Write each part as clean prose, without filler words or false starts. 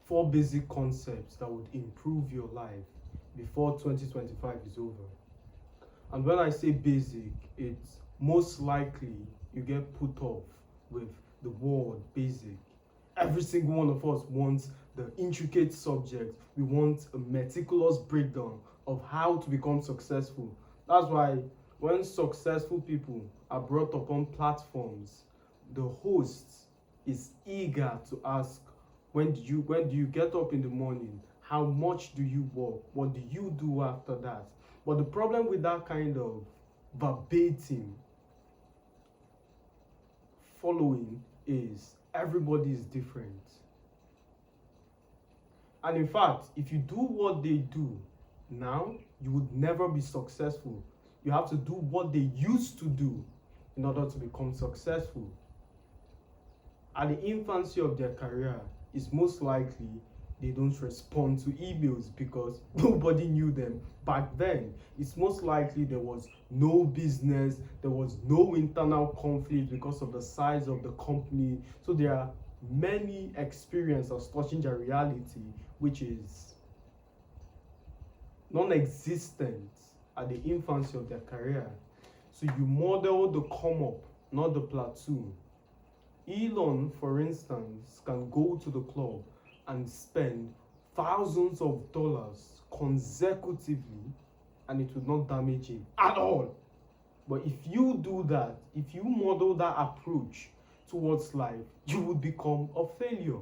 4 basic concepts that would improve your life before 2025 is over. And when I say basic, it's most likely you get put off with the word basic. Every single one of us wants the intricate subject. We want a meticulous breakdown of how to become successful. That's why when successful people are brought upon platforms, the host is eager to ask, when do you get up in the morning? How much do you work? What do you do after that? But the problem with that kind of verbatim following is everybody is different. And in fact, if you do what they do now, you would never be successful. You have to do what they used to do in order to become successful. At the infancy of their career, it's most likely they don't respond to emails because nobody knew them back then. It's most likely there was no business, there was no internal conflict because of the size of the company. So there are many experiences touching their reality which is non-existent at the infancy of their career. So you model the come up, not the plateau. Elon, for instance, can go to the club and spend thousands of dollars consecutively and it will not damage him at all. But if you do that, if you model that approach towards life, you would become a failure.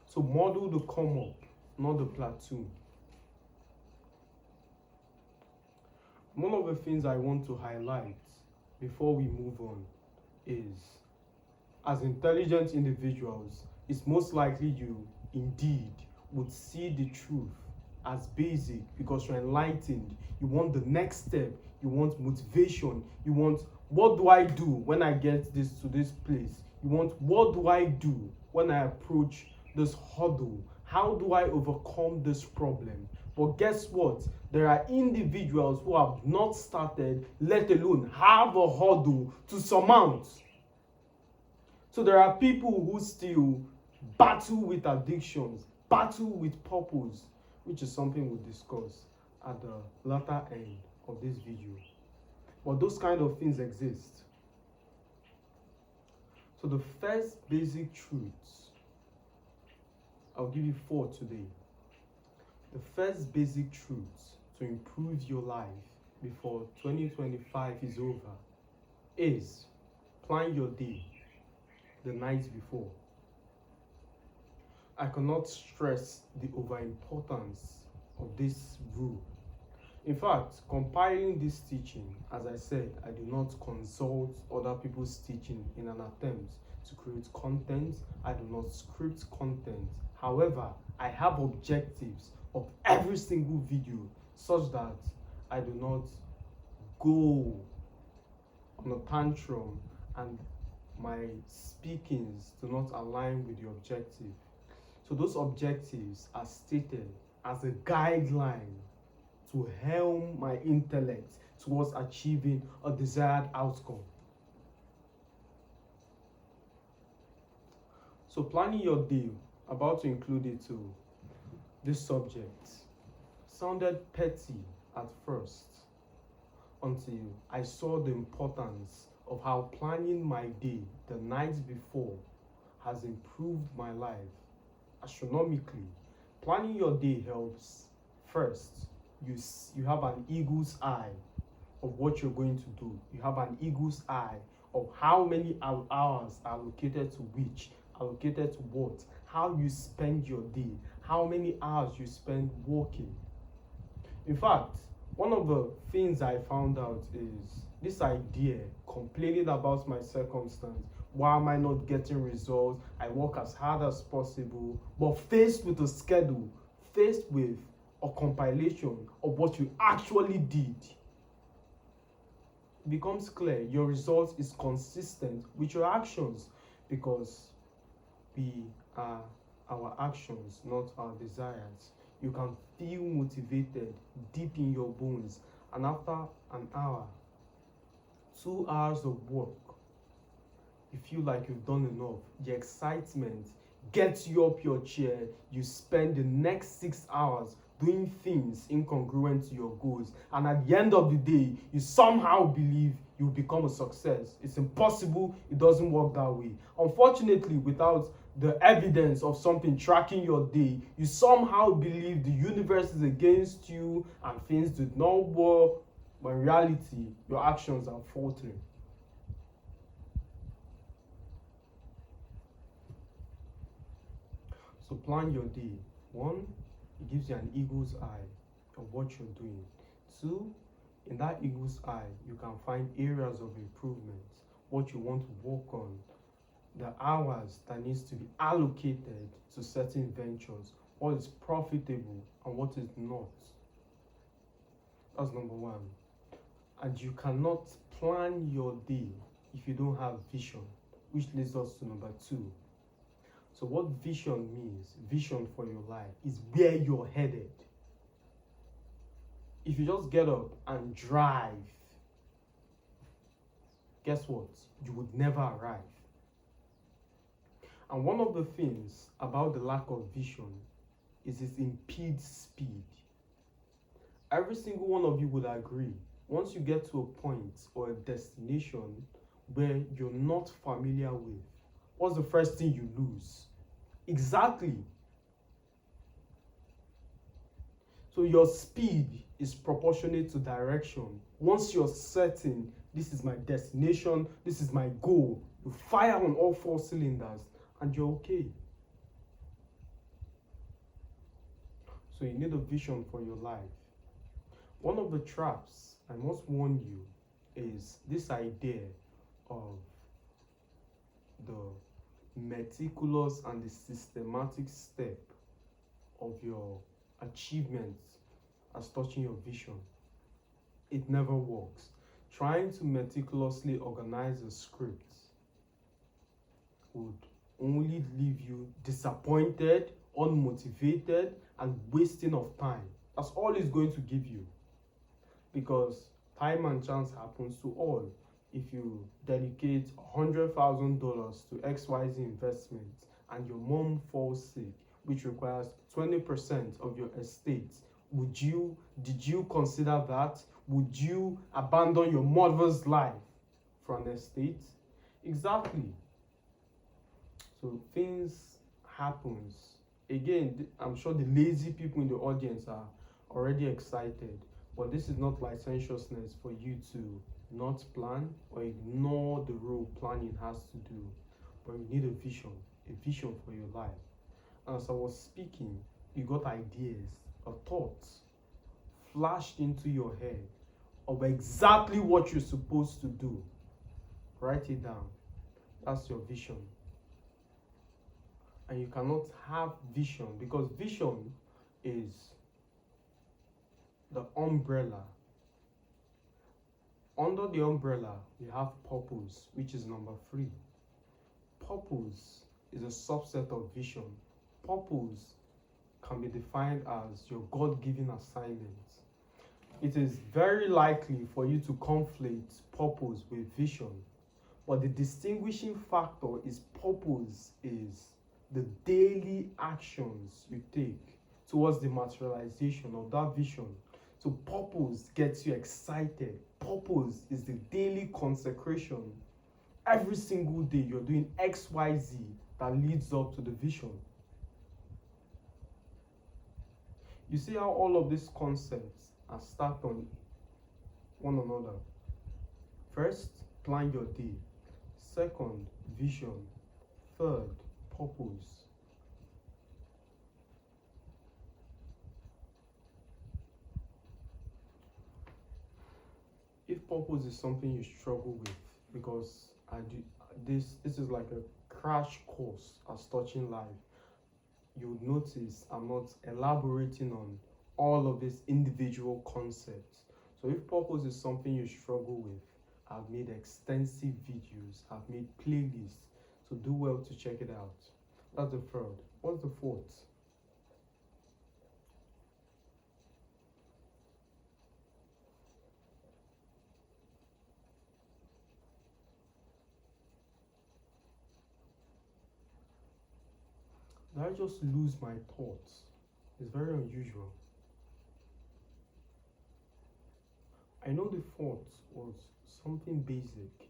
So model the come up, not the plateau. One of the things I want to highlight before we move on is, as intelligent individuals, it's most likely you indeed would see the truth as basic because you're enlightened. You want the next step, you want motivation, you want, what do I do when I get this to this place? You want, what do I do when I approach this hurdle? How do I overcome this problem? But guess what? There are individuals who have not started, let alone have a hurdle to surmount. So there are people who still battle with addictions, battle with purpose, which is something we'll discuss at the latter end of this video. But those kind of things exist. So the first basic truths, I'll give you 4 today. The first basic truths to improve your life before 2025 is over is plan your day the night before. I cannot stress the overimportance of this rule. In fact, compiling this teaching, as I said, I do not consult other people's teaching in an attempt to create content. I do not script content. However, I have objectives of every single video such that I do not go on a tantrum and my speakings do not align with the objective. So those objectives are stated as a guideline to helm my intellect towards achieving a desired outcome. So planning your day, about to include it to this subject, sounded petty at first until I saw the importance of how planning my day the night before has improved my life astronomically. Planning your day helps. First, you have an eagle's eye of what you're going to do. You have an eagle's eye of how many hours are allocated to which, allocated to what, how you spend your day, how many hours you spend working. In fact, one of the things I found out is this idea, complaining about my circumstance. Why am I not getting results? I work as hard as possible, but faced with a schedule, faced with a compilation of what you actually did, it becomes clear your result is consistent with your actions, because we are our actions, not our desires. You can feel motivated deep in your bones, and after an hour, 2 hours of work, you feel like you've done enough. The excitement gets you up your chair, you spend the next 6 hours doing things incongruent to your goals, and at the end of the day, you somehow believe you become a success. It's impossible. It doesn't work that way. Unfortunately, without the evidence of something tracking your day, you somehow believe the universe is against you and things did not work, but in reality, your actions are faltering. So plan your day. One, it gives you an eagle's eye of what you're doing. Two, in that eagle's eye, you can find areas of improvement, what you want to work on, the hours that needs to be allocated to certain ventures, what is profitable and what is not. That's number one. And you cannot plan your day if you don't have vision, which leads us to number two. So what vision means, vision for your life, is where you're headed. If you just get up and drive, guess what? You would never arrive. And one of the things about the lack of vision is it impedes speed. Every single one of you would agree, once you get to a point or a destination where you're not familiar with, what's the first thing you lose? Exactly. So your speed is proportionate to direction. Once you're certain, this is my destination, this is my goal, you fire on all four cylinders and you're okay. So you need a vision for your life. One of the traps I must warn you is this idea of the meticulous and the systematic step of your achievements as touching your vision. It never works. Trying to meticulously organize a script would only leave you disappointed, unmotivated, and wasting of time. That's all it's going to give you. Because time and chance happens to all. If you dedicate $100,000 to XYZ investment and your mom falls sick, which requires 20% of your estate, did you consider that? Would you abandon your mother's life for an estate? Exactly. So things happens. Again, I'm sure the lazy people in the audience are already excited, but this is not licentiousness for you to not plan or ignore the role planning has to do. But you need a vision for your life. And as I was speaking, you got ideas or thoughts flashed into your head of exactly what you're supposed to do. Write it down. That's your vision. And you cannot have vision because vision is the umbrella. Under the umbrella, we have purpose, which is number 3. Purpose is a subset of vision. Purpose can be defined as your God-given assignment. It is very likely for you to conflate purpose with vision, but the distinguishing factor is purpose is the daily actions you take towards the materialization of that vision. So purpose gets you excited. Purpose is the daily consecration. Every single day you're doing XYZ that leads up to the vision. You see how all of these concepts are stacked on one another. First, plan your day. Second, vision. Third, purpose. If purpose is something you struggle with, because this is like a crash course as touching life, you would notice I'm not elaborating on all of these individual concepts. So if purpose is something you struggle with, I've made extensive videos, I've made playlists, so do well to check it out. That's the third. What's the fourth? that I just lose my thoughts. It's very unusual. I know the thought was something basic.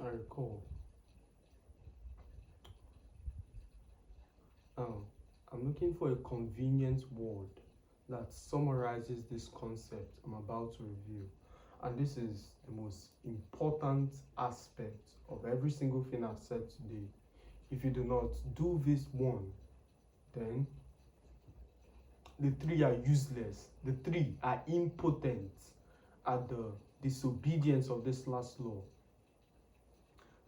I recall. Now, I'm looking for a convenient word that summarizes this concept I'm about to review. And this is the most important aspect of every single thing I've said today. If you do not do this one, then the three are useless. The three are impotent at the disobedience of this last law.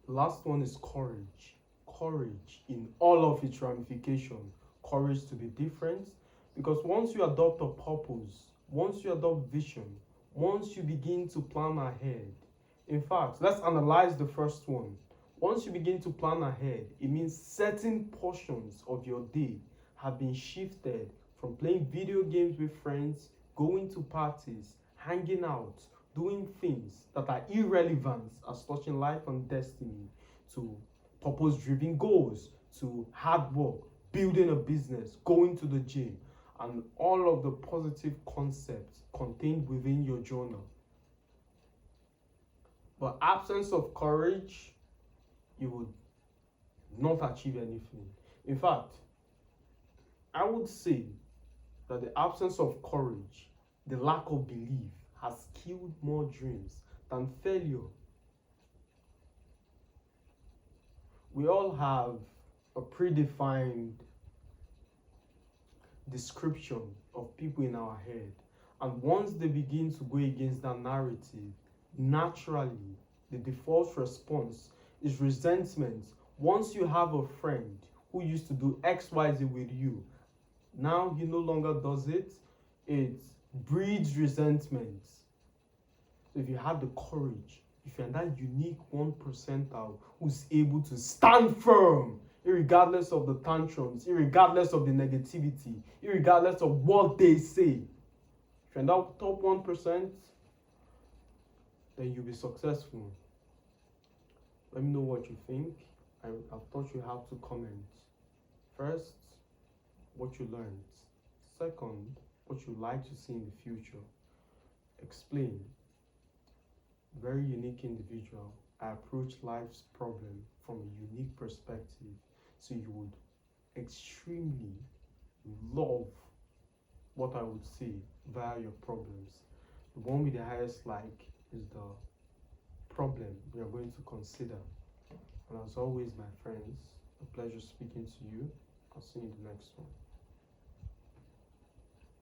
The last one is courage. Courage in all of its ramifications. Courage to be different. Because once you adopt a purpose, once you adopt vision, once you begin to plan ahead, in fact, let's analyze the first one. Once you begin to plan ahead, it means certain portions of your day have been shifted from playing video games with friends, going to parties, hanging out, doing things that are irrelevant as touching life and destiny, to purpose-driven goals, to hard work, building a business, going to the gym, and all of the positive concepts contained within your journal. But absence of courage, you would not achieve anything. In fact, I would say that the absence of courage, the lack of belief, has killed more dreams than failure. We all have a predefined description of people in our head, and once they begin to go against that narrative, naturally the default response is resentment. Once you have a friend who used to do XYZ with you, now he no longer does it, it breeds resentment. So if you have the courage, if you're that unique 1% who's able to stand firm, irregardless of the tantrums, irregardless of the negativity, irregardless of what they say, if you're in that top 1%, then you'll be successful. Let me know what you think. I've taught you how to comment. First, what you learned. Second, what you'd like to see in the future. Explain. Very unique individual. I approach life's problem from a unique perspective. So you would extremely love what I would say via your problems. The one with the highest like is the problem we are going to consider. And as always, my friends, a pleasure speaking to you. I'll see you in the next one.